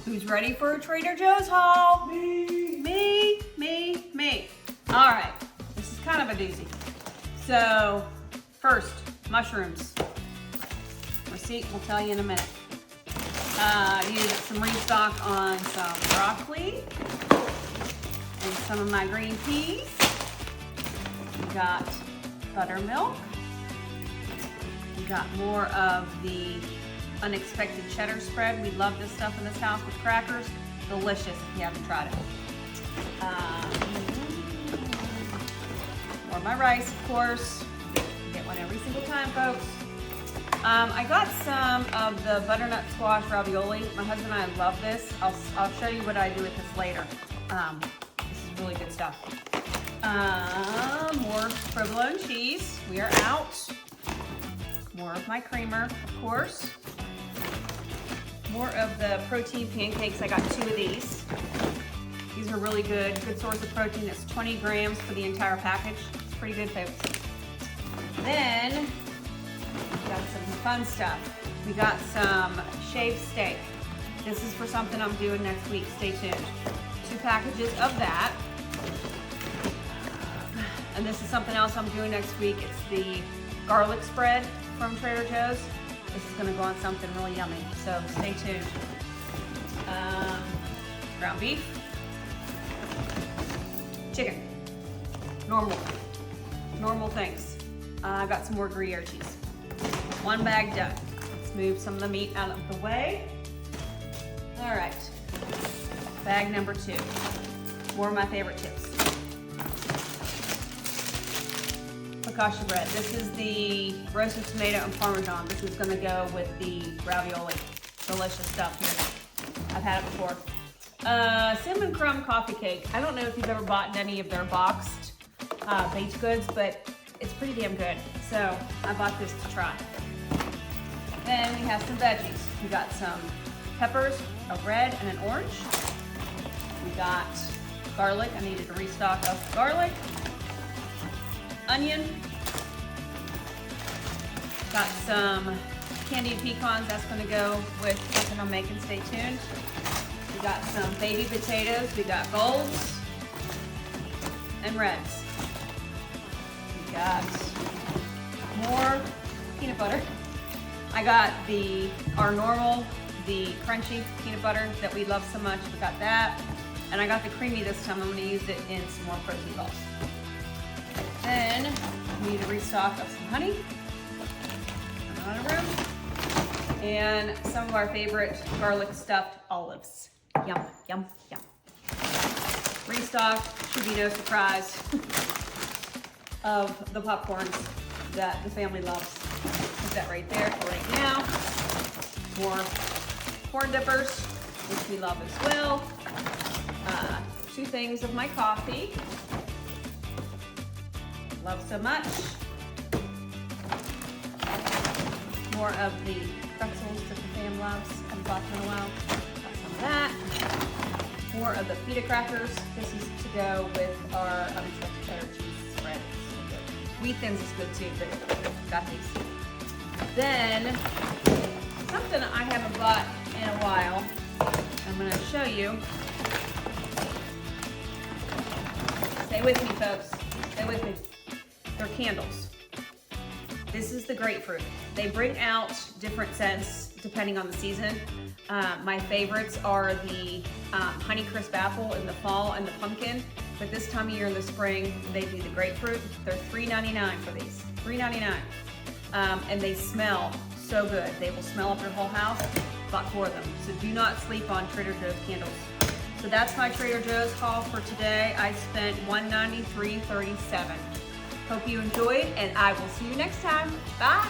Who's ready for a Trader Joe's haul? Me. Me. All right, this is kind of a doozy. So, first, mushrooms. Receipt will tell you in a minute. Used some restock on some broccoli and some of my green peas. We got buttermilk. We got more of the unexpected cheddar spread. We love this stuff in this house with crackers. Delicious if you haven't tried it. More of my rice, of course. Get one every single time, folks. I got some of the butternut squash ravioli. My husband and I love this. I'll show you what I do with this later. This is really good stuff. More provolone cheese. We are out. More of my creamer, of course. More of the protein pancakes. I got 2 of these. These are really good source of protein. It's 20 grams for the entire package. It's pretty good, folks. Then, we got some fun stuff. We got some shaved steak. This is for something I'm doing next week. Stay tuned. 2 packages of that. And this is something else I'm doing next week. It's the garlic spread from Trader Joe's. This is gonna go on something really yummy, so stay tuned. Ground beef, chicken, normal things. I got some more Gruyere cheese. 1 bag done. Let's move some of the meat out of the way. All right, bag number 2. More of my favorite chips. Focaccia bread. This is the roasted tomato and Parmesan. This is gonna go with the ravioli. Delicious stuff here. I've had it before. Cinnamon crumb coffee cake. I don't know if you've ever bought any of their boxed baked goods, but it's pretty damn good. So I bought this to try. Then we have some veggies. We got some peppers, a red and an orange. We got garlic. I needed a restock of garlic. Onion. Got some candied pecans. That's gonna go with something I'm making. Stay tuned. We got some baby potatoes. We got golds and reds. We got more peanut butter. I got our normal, the crunchy peanut butter that we love so much. We got that. And I got the creamy this time. I'm gonna use it in some more protein balls. Then we need a restock of some honey. Out of room. And some of our favorite garlic stuffed olives. Yum, yum, yum. Restock, should be no surprise, of the popcorns that the family loves. Put that right there for right now. More corn dippers, which we love as well. 2 things of my coffee. Love so much. More of the pretzels that the fam loves. Haven't bought them in a while. Got some of that. More of the pita crackers. This is to go with our unexpected cheddar cheese spread. Wheat thins is good too, but got these. Then, something I haven't bought in a while. I'm gonna show you. Stay with me, folks. Stay with me. They're candles. This is the grapefruit. They bring out different scents depending on the season. My favorites are the honey crisp apple in the fall and the pumpkin, but this time of year in the spring, they do the grapefruit. They're $3.99 for these, $3.99. And they smell so good. They will smell up your whole house. Bought 4 of them. So do not sleep on Trader Joe's candles. So that's my Trader Joe's haul for today. I spent $193.37. Hope you enjoyed, and I will see you next time. Bye.